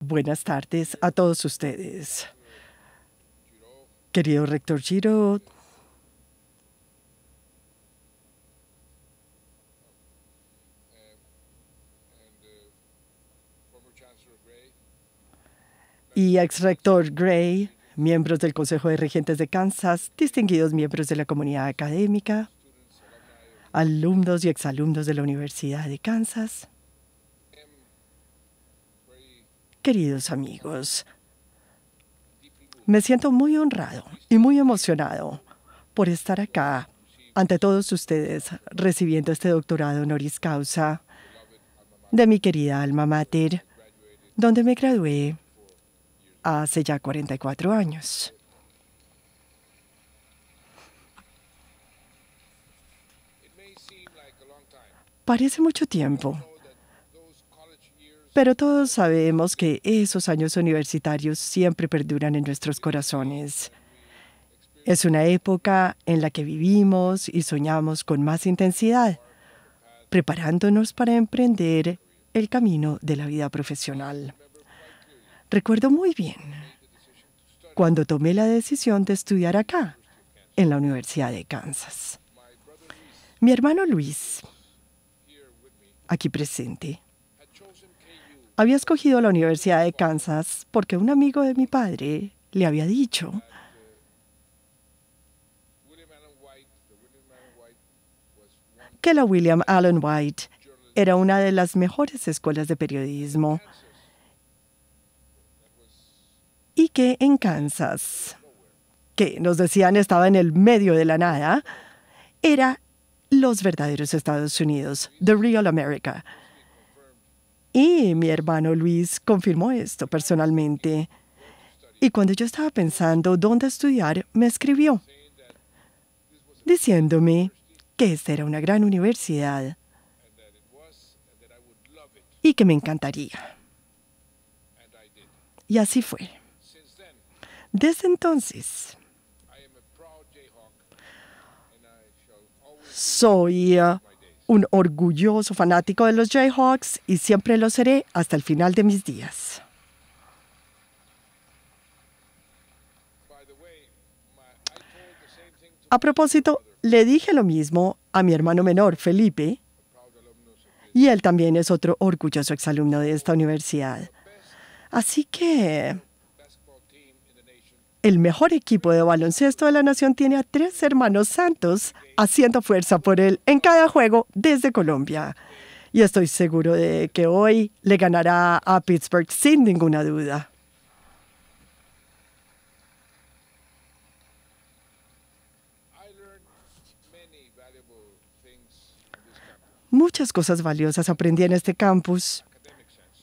Buenas tardes a todos ustedes. Querido rector Giro, y ex rector Gray, miembros del Consejo de Regentes de Kansas, distinguidos miembros de la comunidad académica, alumnos y exalumnos de la Universidad de Kansas, queridos amigos, me siento muy honrado y muy emocionado por estar acá ante todos ustedes recibiendo este doctorado honoris causa de mi querida alma mater, donde me gradué hace ya 44 años. Parece mucho tiempo, pero todos sabemos que esos años universitarios siempre perduran en nuestros corazones. Es una época en la que vivimos y soñamos con más intensidad, preparándonos para emprender el camino de la vida profesional. Recuerdo muy bien cuando tomé la decisión de estudiar acá, en la Universidad de Kansas. Mi hermano Luis, aquí presente, había escogido la Universidad de Kansas porque un amigo de mi padre le había dicho que la William Allen White era una de las mejores escuelas de periodismo y que en Kansas, que nos decían estaba en el medio de la nada, era los verdaderos Estados Unidos, the real America. Y mi hermano Luis confirmó esto personalmente. Y cuando yo estaba pensando dónde estudiar, me escribió, diciéndome que esta era una gran universidad y que me encantaría. Y así fue. Desde entonces, soy un orgulloso fanático de los Jayhawks y siempre lo seré hasta el final de mis días. A propósito, le dije lo mismo a mi hermano menor, Felipe, y él también es otro orgulloso exalumno de esta universidad. Así que el mejor equipo de baloncesto de la nación tiene a 3 hermanos santos haciendo fuerza por él en cada juego desde Colombia. Y estoy seguro de que hoy le ganará a Pittsburgh sin ninguna duda. Muchas cosas valiosas aprendí en este campus,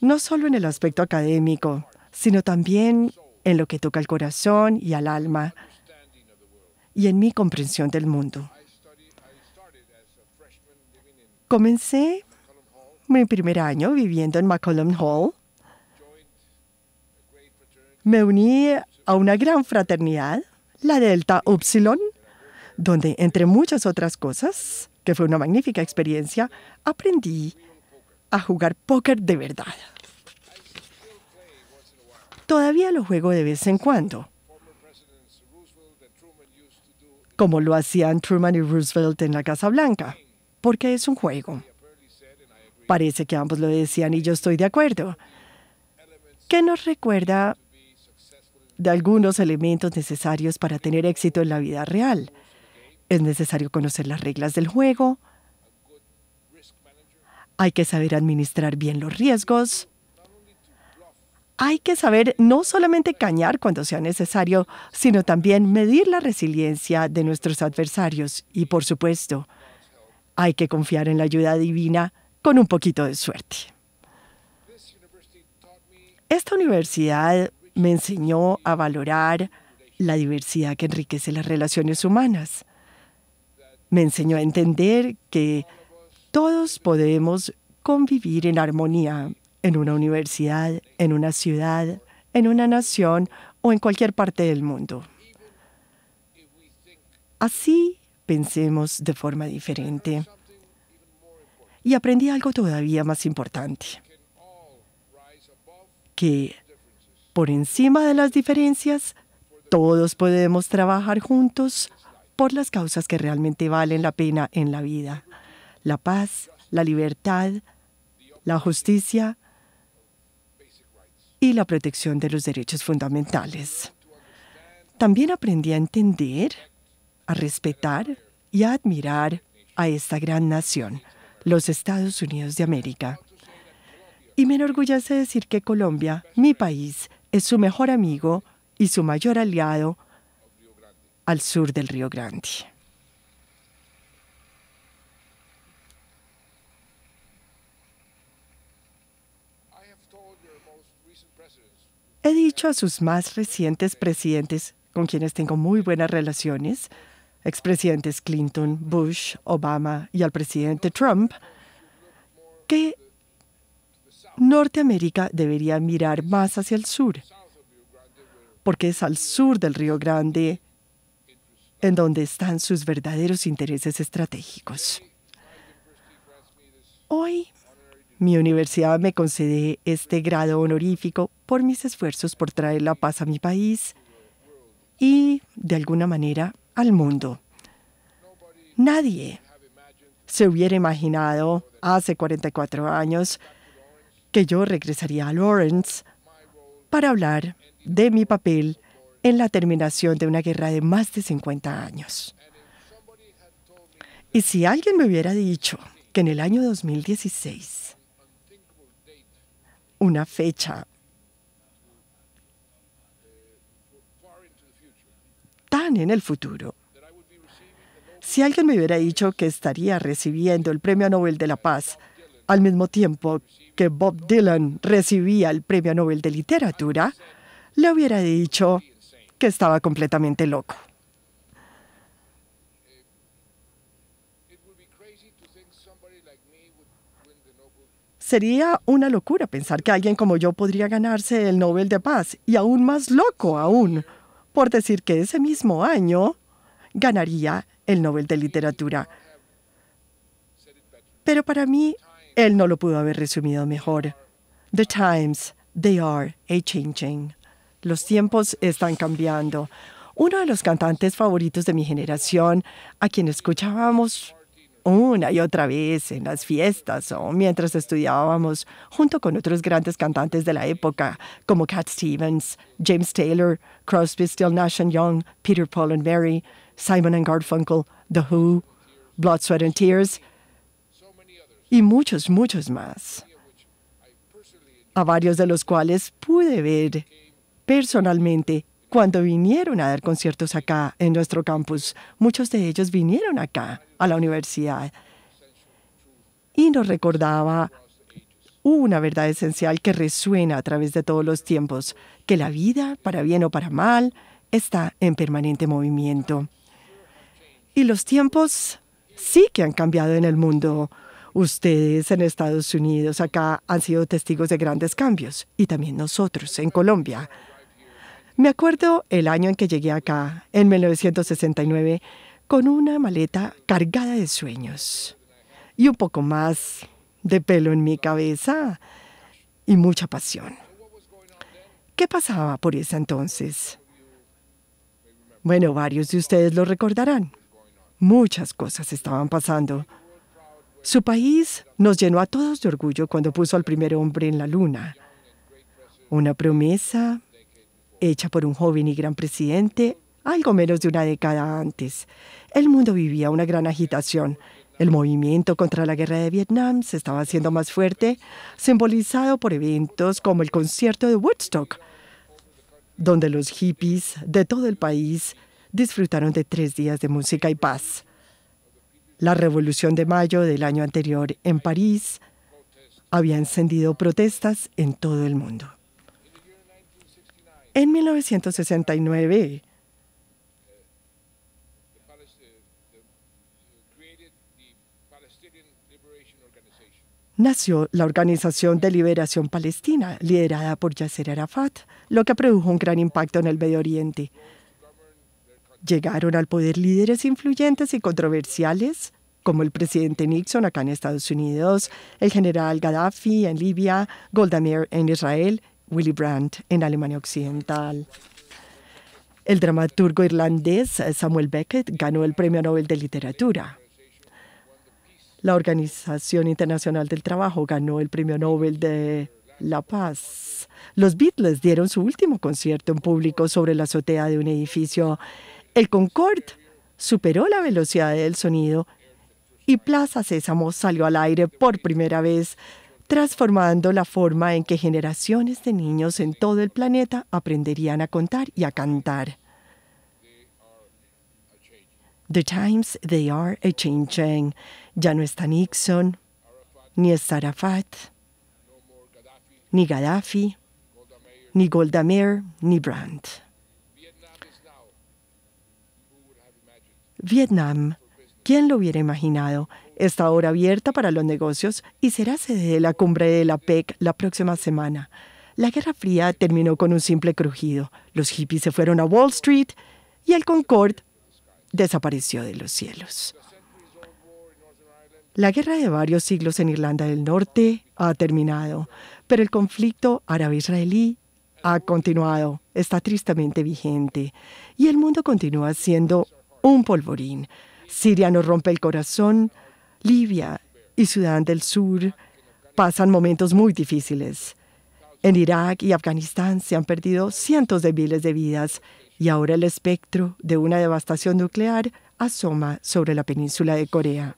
no solo en el aspecto académico, sino también en lo que toca al corazón y al alma, y en mi comprensión del mundo. Comencé mi primer año viviendo en McCollum Hall. Me uní a una gran fraternidad, la Delta Upsilon, donde, entre muchas otras cosas, que fue una magnífica experiencia, aprendí a jugar póker de verdad. Todavía lo juego de vez en cuando, como lo hacían Truman y Roosevelt en la Casa Blanca, porque es un juego. Parece que ambos lo decían y yo estoy de acuerdo, que nos recuerda de algunos elementos necesarios para tener éxito en la vida real. Es necesario conocer las reglas del juego, hay que saber administrar bien los riesgos, hay que saber no solamente cañar cuando sea necesario, sino también medir la resiliencia de nuestros adversarios y, por supuesto, hay que confiar en la ayuda divina con un poquito de suerte. Esta universidad me enseñó a valorar la diversidad que enriquece las relaciones humanas. Me enseñó a entender que todos podemos convivir en armonía en una universidad, en una ciudad, en una nación o en cualquier parte del mundo. Así pensemos de forma diferente. Y aprendí algo todavía más importante, que por encima de las diferencias, todos podemos trabajar juntos por las causas que realmente valen la pena en la vida: la paz, la libertad, la justicia y la protección de los derechos fundamentales. También aprendí a entender, a respetar y a admirar a esta gran nación, los Estados Unidos de América. Y me enorgullece decir que Colombia, mi país, es su mejor amigo y su mayor aliado al sur del Río Grande. He dicho a sus más recientes presidentes, con quienes tengo muy buenas relaciones, expresidentes Clinton, Bush, Obama y al presidente Trump, que Norteamérica debería mirar más hacia el sur, porque es al sur del Río Grande en donde están sus verdaderos intereses estratégicos. Hoy, mi universidad me concede este grado honorífico por mis esfuerzos por traer la paz a mi país y, de alguna manera, al mundo. Nadie se hubiera imaginado hace 44 años que yo regresaría a Lawrence para hablar de mi papel en la terminación de una guerra de más de 50 años. Y si alguien me hubiera dicho que en el año 2016, una fecha tan en el futuro, si alguien me hubiera dicho que estaría recibiendo el Premio Nobel de la Paz al mismo tiempo que Bob Dylan recibía el Premio Nobel de Literatura, le hubiera dicho que estaba completamente loco. Sería una locura pensar que alguien como yo podría ganarse el Nobel de Paz, y aún más loco aún, por decir que ese mismo año ganaría el Nobel de Literatura. Pero para mí, él no lo pudo haber resumido mejor. The times, they are a-changing. Los tiempos están cambiando. Uno de los cantantes favoritos de mi generación, a quien escuchábamos una y otra vez en las fiestas o mientras estudiábamos, junto con otros grandes cantantes de la época, como Cat Stevens, James Taylor, Crosby, Still, Nash & Young, Peter, Paul and Mary, Simon and Garfunkel, The Who, Blood, Sweat and Tears, y muchos, muchos más, a varios de los cuales pude ver personalmente cuando vinieron a dar conciertos acá en nuestro campus. Muchos de ellos vinieron acá a la universidad y nos recordaba una verdad esencial que resuena a través de todos los tiempos, que la vida, para bien o para mal, está en permanente movimiento. Y los tiempos sí que han cambiado en el mundo. Ustedes en Estados Unidos acá han sido testigos de grandes cambios, y también nosotros en Colombia. Me acuerdo el año en que llegué acá, en 1969, con una maleta cargada de sueños y un poco más de pelo en mi cabeza y mucha pasión. ¿Qué pasaba por ese entonces? Bueno, varios de ustedes lo recordarán. Muchas cosas estaban pasando. Su país nos llenó a todos de orgullo cuando puso al primer hombre en la luna. Una promesa hecha por un joven y gran presidente algo menos de una década antes. El mundo vivía una gran agitación. El movimiento contra la guerra de Vietnam se estaba haciendo más fuerte, simbolizado por eventos como el concierto de Woodstock, donde los hippies de todo el país disfrutaron de 3 días de música y paz. La Revolución de Mayo del año anterior en París había encendido protestas en todo el mundo. En 1969, nació la Organización de Liberación Palestina, liderada por Yasser Arafat, lo que produjo un gran impacto en el Medio Oriente. Llegaron al poder líderes influyentes y controversiales, como el presidente Nixon acá en Estados Unidos, el general Gaddafi en Libia, Golda Meir en Israel Willy Brandt en Alemania Occidental. El dramaturgo irlandés Samuel Beckett ganó el Premio Nobel de Literatura. La Organización Internacional del Trabajo ganó el Premio Nobel de la Paz. Los Beatles dieron su último concierto en público sobre la azotea de un edificio. El Concorde superó la velocidad del sonido y Plaza Sésamo salió al aire por primera vez, transformando la forma en que generaciones de niños en todo el planeta aprenderían a contar y a cantar. The times they are a-changing. Ya no está Nixon, ni está Arafat, ni Gaddafi, ni Golda Meir, ni Brandt. Vietnam, ¿quién lo hubiera imaginado? Está ahora abierta para los negocios y será sede de la cumbre de la PEC la próxima semana. La Guerra Fría terminó con un simple crujido. Los hippies se fueron a Wall Street y el Concorde desapareció de los cielos. La guerra de varios siglos en Irlanda del Norte ha terminado, pero el conflicto árabe-israelí ha continuado, está tristemente vigente, y el mundo continúa siendo un polvorín. Siria nos rompe el corazón, Libia y Sudán del Sur pasan momentos muy difíciles. En Irak y Afganistán se han perdido cientos de miles de vidas y ahora el espectro de una devastación nuclear asoma sobre la península de Corea.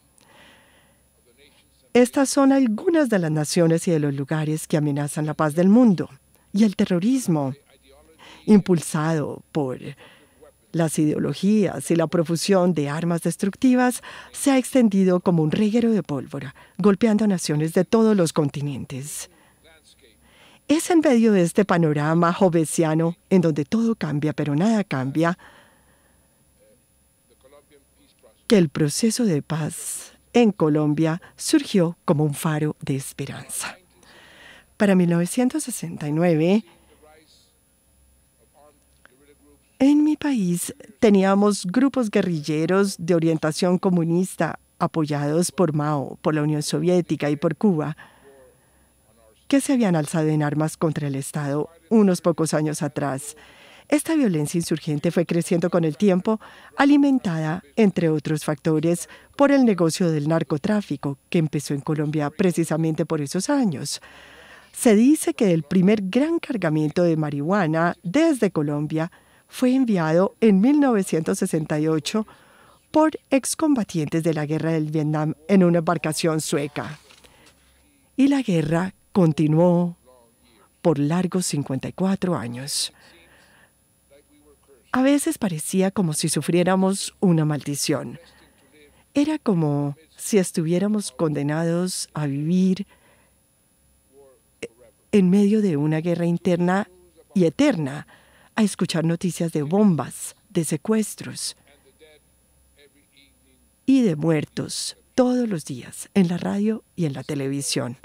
Estas son algunas de las naciones y de los lugares que amenazan la paz del mundo. Y el terrorismo, impulsado por las ideologías y la profusión de armas destructivas, se ha extendido como un reguero de pólvora, golpeando a naciones de todos los continentes. Es en medio de este panorama hobbesiano, en donde todo cambia pero nada cambia, que el proceso de paz en Colombia surgió como un faro de esperanza. Para 1969, en mi país teníamos grupos guerrilleros de orientación comunista apoyados por Mao, por la Unión Soviética y por Cuba, que se habían alzado en armas contra el Estado unos pocos años atrás. Esta violencia insurgente fue creciendo con el tiempo, alimentada, entre otros factores, por el negocio del narcotráfico, que empezó en Colombia precisamente por esos años. Se dice que el primer gran cargamento de marihuana desde Colombia fue enviado en 1968 por excombatientes de la Guerra del Vietnam en una embarcación sueca. Y la guerra continuó por largos 54 años. A veces parecía como si sufriéramos una maldición. Era como si estuviéramos condenados a vivir en medio de una guerra interna y eterna, a escuchar noticias de bombas, de secuestros y de muertos todos los días en la radio y en la televisión.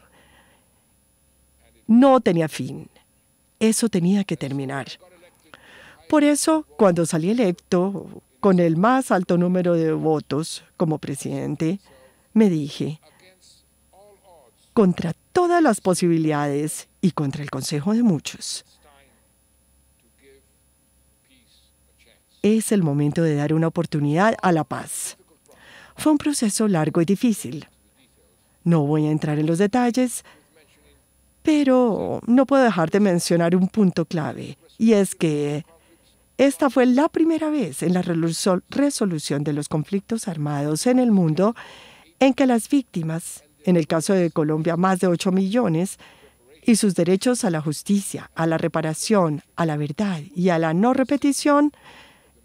No tenía fin. Eso tenía que terminar. Por eso, cuando salí electo con el más alto número de votos como presidente, me dije, contra todas las posibilidades y contra el consejo de muchos, es el momento de dar una oportunidad a la paz. Fue un proceso largo y difícil. No voy a entrar en los detalles, pero no puedo dejar de mencionar un punto clave, y es que esta fue la primera vez en la resolución de los conflictos armados en el mundo en que las víctimas, en el caso de Colombia más de 8 millones, y sus derechos a la justicia, a la reparación, a la verdad y a la no repetición,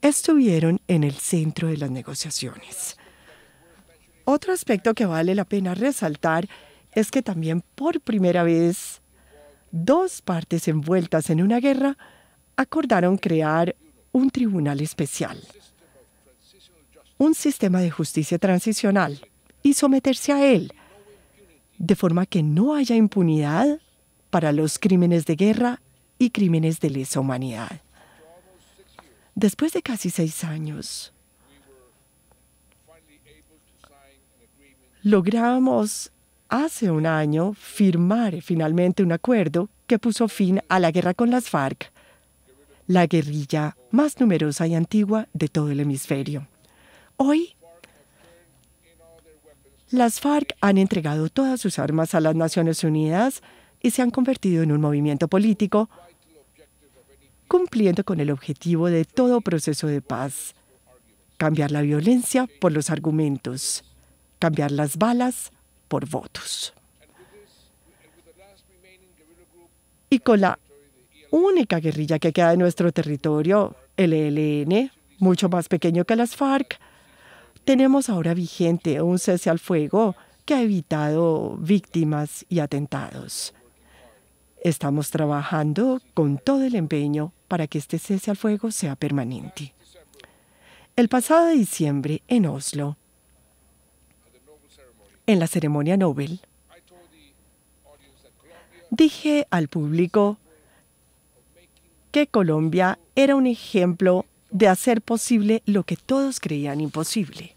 estuvieron en el centro de las negociaciones. Otro aspecto que vale la pena resaltar es que también por primera vez dos partes envueltas en una guerra acordaron crear un tribunal especial, un sistema de justicia transicional y someterse a él, de forma que no haya impunidad para los crímenes de guerra y crímenes de lesa humanidad. Después de casi 6 años, logramos hace un año firmar finalmente un acuerdo que puso fin a la guerra con las FARC, la guerrilla más numerosa y antigua de todo el hemisferio. Hoy, las FARC han entregado todas sus armas a las Naciones Unidas y se han convertido en un movimiento político, cumpliendo con el objetivo de todo proceso de paz: cambiar la violencia por los argumentos, cambiar las balas por votos. Y con la única guerrilla que queda en nuestro territorio, el ELN, mucho más pequeño que las FARC, tenemos ahora vigente un cese al fuego que ha evitado víctimas y atentados. Estamos trabajando con todo el empeño para que este cese al fuego sea permanente. El pasado diciembre, en Oslo, en la ceremonia Nobel, dije al público que Colombia era un ejemplo de hacer posible lo que todos creían imposible.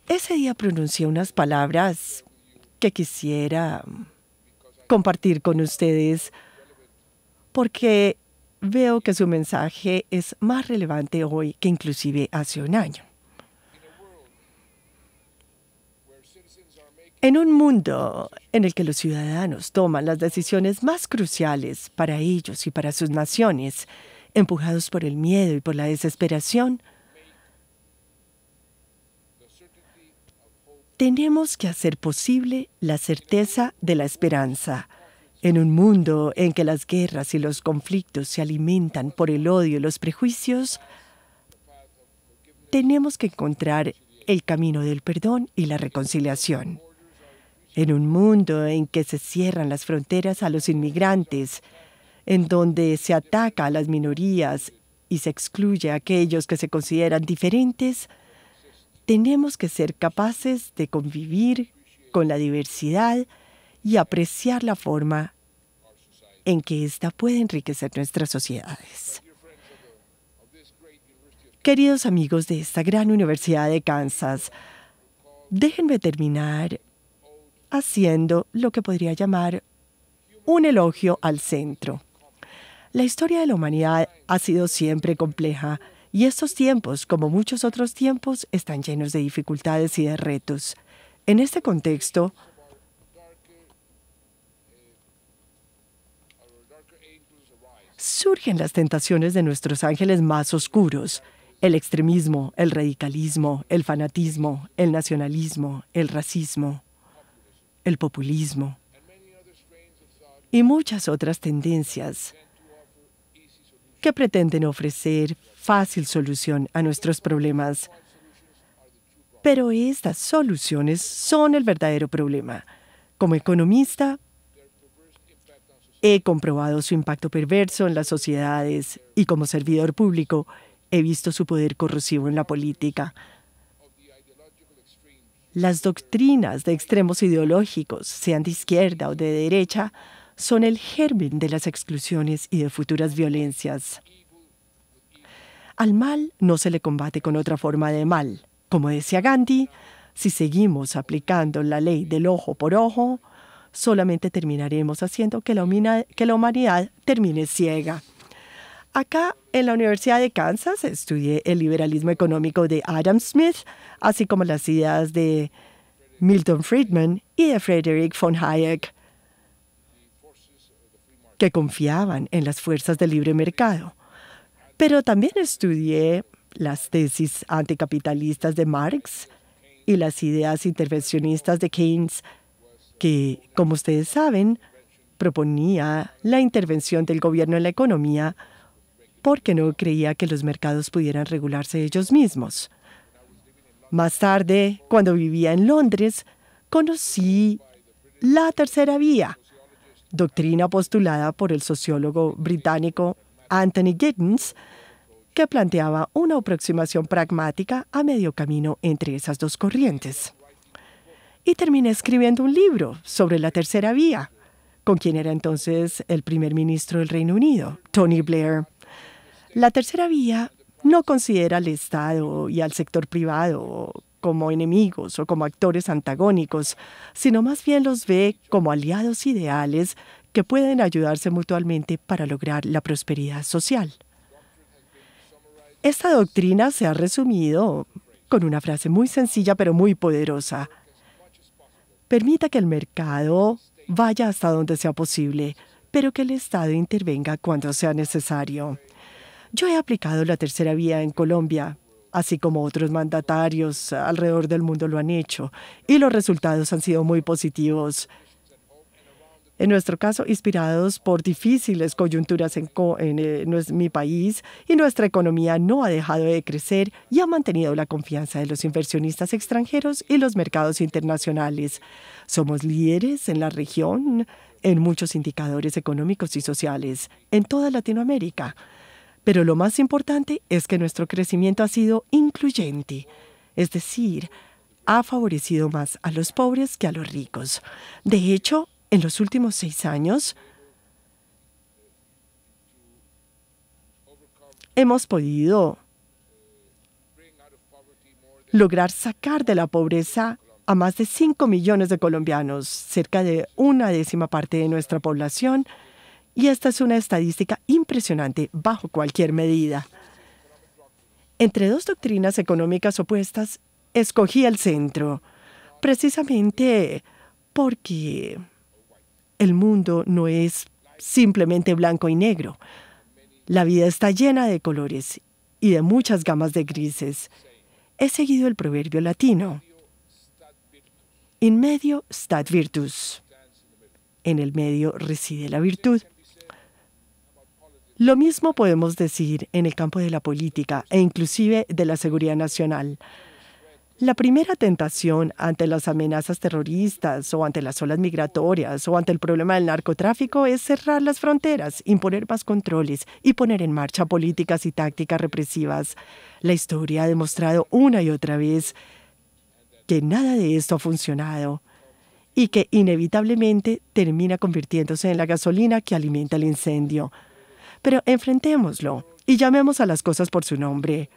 Ese día pronuncié unas palabras que quisiera compartir con ustedes porque veo que su mensaje es más relevante hoy que inclusive hace un año. En un mundo en el que los ciudadanos toman las decisiones más cruciales para ellos y para sus naciones, empujados por el miedo y por la desesperación, tenemos que hacer posible la certeza de la esperanza. En un mundo en que las guerras y los conflictos se alimentan por el odio y los prejuicios, tenemos que encontrar el camino del perdón y la reconciliación. En un mundo en que se cierran las fronteras a los inmigrantes, en donde se ataca a las minorías y se excluye a aquellos que se consideran diferentes, tenemos que ser capaces de convivir con la diversidad y apreciar la forma en que ésta puede enriquecer nuestras sociedades. Queridos amigos de esta gran Universidad de Kansas, déjenme terminar haciendo lo que podría llamar un elogio al centro. La historia de la humanidad ha sido siempre compleja y estos tiempos, como muchos otros tiempos, están llenos de dificultades y de retos. En este contexto, surgen las tentaciones de nuestros ángeles más oscuros: el extremismo, el radicalismo, el fanatismo, el nacionalismo, el racismo, el populismo y muchas otras tendencias que pretenden ofrecer fácil solución a nuestros problemas. Pero estas soluciones son el verdadero problema. Como economista, he comprobado su impacto perverso en las sociedades y como servidor público he visto su poder corrosivo en la política. Las doctrinas de extremos ideológicos, sean de izquierda o de derecha, son el germen de las exclusiones y de futuras violencias. Al mal no se le combate con otra forma de mal. Como decía Gandhi, si seguimos aplicando la ley del ojo por ojo, solamente terminaremos haciendo que la humanidad termine ciega. Acá, en la Universidad de Kansas, estudié el liberalismo económico de Adam Smith, así como las ideas de Milton Friedman y de Friedrich von Hayek, que confiaban en las fuerzas del libre mercado. Pero también estudié las tesis anticapitalistas de Marx y las ideas intervencionistas de Keynes, que, como ustedes saben, proponía la intervención del gobierno en la economía porque no creía que los mercados pudieran regularse ellos mismos. Más tarde, cuando vivía en Londres, conocí la tercera vía, doctrina postulada por el sociólogo británico Anthony Giddens, que planteaba una aproximación pragmática a medio camino entre esas dos corrientes. Y terminé escribiendo un libro sobre la tercera vía, con quien era entonces el primer ministro del Reino Unido, Tony Blair. La tercera vía no considera al Estado y al sector privado como enemigos o como actores antagónicos, sino más bien los ve como aliados ideales que pueden ayudarse mutuamente para lograr la prosperidad social. Esta doctrina se ha resumido con una frase muy sencilla pero muy poderosa. Permita que el mercado vaya hasta donde sea posible, pero que el Estado intervenga cuando sea necesario. Yo he aplicado la tercera vía en Colombia, así como otros mandatarios alrededor del mundo lo han hecho, y los resultados han sido muy positivos. En nuestro caso, inspirados por difíciles coyunturas en mi país, y nuestra economía no ha dejado de crecer y ha mantenido la confianza de los inversionistas extranjeros y los mercados internacionales. Somos líderes en la región, en muchos indicadores económicos y sociales, en toda Latinoamérica. Pero lo más importante es que nuestro crecimiento ha sido incluyente, es decir, ha favorecido más a los pobres que a los ricos. De hecho, en los últimos 6 años, hemos podido lograr sacar de la pobreza a más de 5 millones de colombianos, cerca de 1/10 parte de nuestra población, y esta es una estadística impresionante bajo cualquier medida. Entre dos doctrinas económicas opuestas, escogí el centro, precisamente porque el mundo no es simplemente blanco y negro. La vida está llena de colores y de muchas gamas de grises. He seguido el proverbio latino: in medio stat virtus. En el medio reside la virtud. Lo mismo podemos decir en el campo de la política e inclusive de la seguridad nacional. La primera tentación ante las amenazas terroristas o ante las olas migratorias o ante el problema del narcotráfico es cerrar las fronteras, imponer más controles y poner en marcha políticas y tácticas represivas. La historia ha demostrado una y otra vez que nada de esto ha funcionado y que inevitablemente termina convirtiéndose en la gasolina que alimenta el incendio. Pero enfrentémoslo y llamemos a las cosas por su nombre.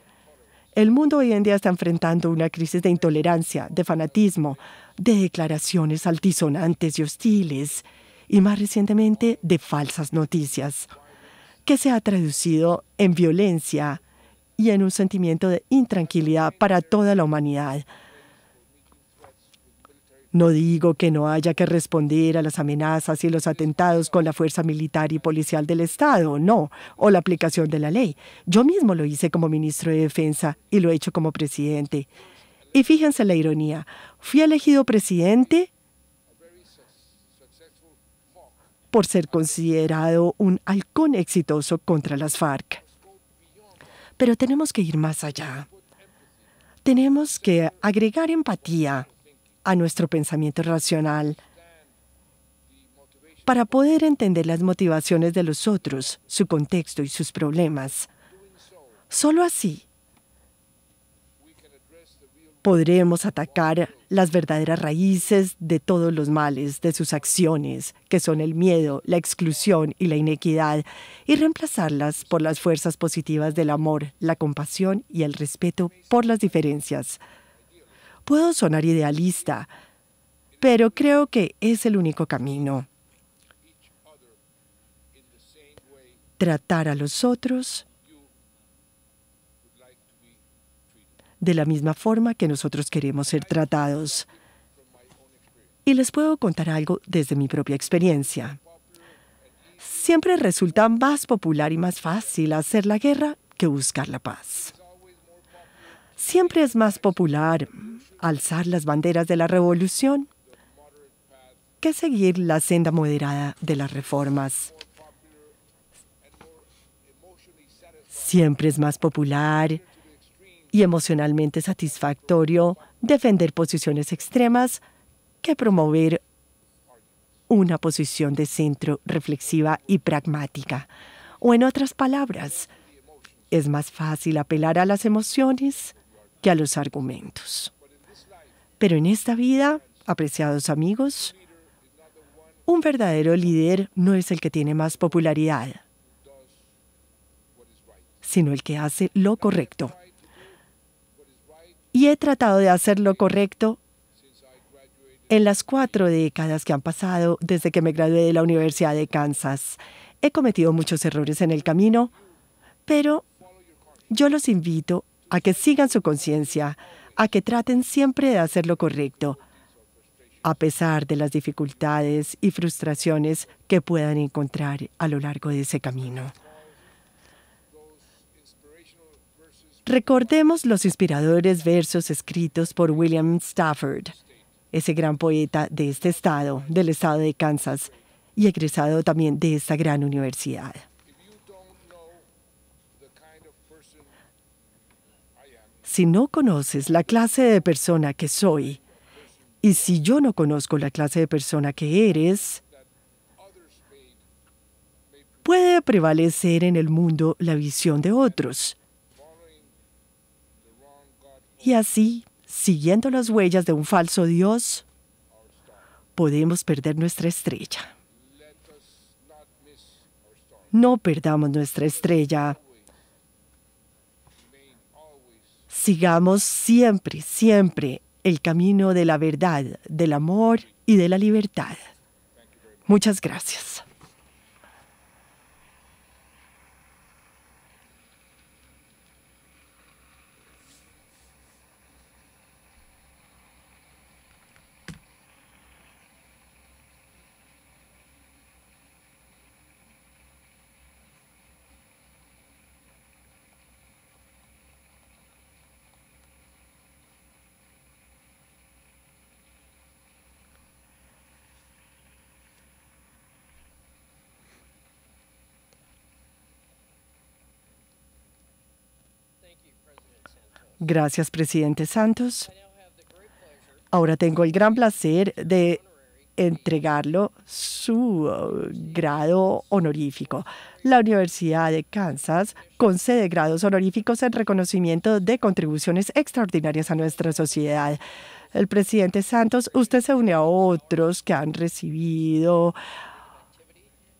El mundo hoy en día está enfrentando una crisis de intolerancia, de fanatismo, de declaraciones altisonantes y hostiles, y más recientemente de falsas noticias, que se ha traducido en violencia y en un sentimiento de intranquilidad para toda la humanidad. No digo que no haya que responder a las amenazas y los atentados con la fuerza militar y policial del Estado, no, o la aplicación de la ley. Yo mismo lo hice como ministro de Defensa y lo he hecho como presidente. Y fíjense la ironía, fui elegido presidente por ser considerado un halcón exitoso contra las FARC. Pero tenemos que ir más allá. Tenemos que agregar empatía a nuestro pensamiento racional para poder entender las motivaciones de los otros, su contexto y sus problemas. Solo así podremos atacar las verdaderas raíces de todos los males, de sus acciones, que son el miedo, la exclusión y la inequidad, y reemplazarlas por las fuerzas positivas del amor, la compasión y el respeto por las diferencias. Puedo sonar idealista, pero creo que es el único camino. Tratar a los otros de la misma forma que nosotros queremos ser tratados. Y les puedo contar algo desde mi propia experiencia. Siempre resulta más popular y más fácil hacer la guerra que buscar la paz. Siempre es más popular alzar las banderas de la revolución que seguir la senda moderada de las reformas. Siempre es más popular y emocionalmente satisfactorio defender posiciones extremas que promover una posición de centro reflexiva y pragmática. O en otras palabras, es más fácil apelar a las emociones que a los argumentos. Pero en esta vida, apreciados amigos, un verdadero líder no es el que tiene más popularidad, sino el que hace lo correcto. y he tratado de hacer lo correcto en las 4 décadas que han pasado desde que me gradué de la Universidad de Kansas. He cometido muchos errores en el camino, pero yo los invito a que sigan su conciencia, a que traten siempre de hacer lo correcto, a pesar de las dificultades y frustraciones que puedan encontrar a lo largo de ese camino. Recordemos los inspiradores versos escritos por William Stafford, ese gran poeta de este estado, del estado de Kansas, y egresado también de esta gran universidad. Si no conoces la clase de persona que soy, y si yo no conozco la clase de persona que eres, puede prevalecer en el mundo la visión de otros. Y así, siguiendo las huellas de un falso Dios, podemos perder nuestra estrella. No perdamos nuestra estrella. Sigamos siempre, siempre el camino de la verdad, del amor y de la libertad. Muchas gracias. Gracias, presidente Santos. Ahora tengo el gran placer de entregarlo su grado honorífico. La Universidad de Kansas concede grados honoríficos en reconocimiento de contribuciones extraordinarias a nuestra sociedad. El presidente Santos, usted se une a otros que han recibido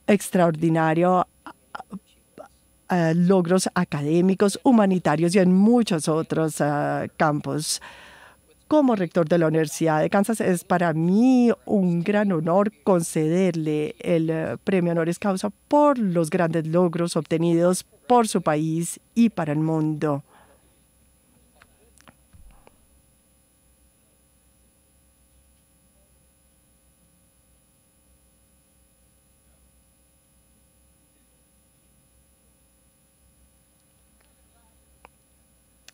extraordinarios logros académicos, humanitarios y en muchos otros campos. Como rector de la Universidad de Kansas, es para mí un gran honor concederle el premio honoris causa por los grandes logros obtenidos por su país y para el mundo.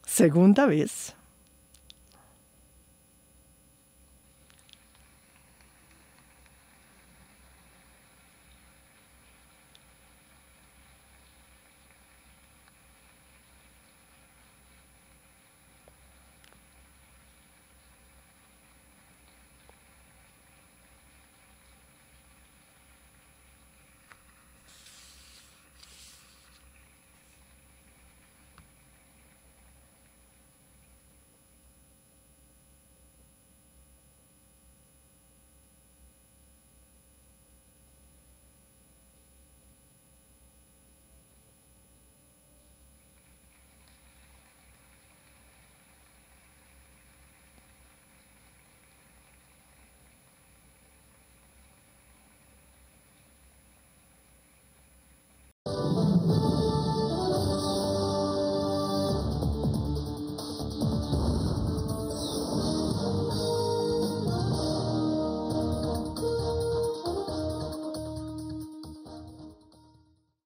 Segunda vez.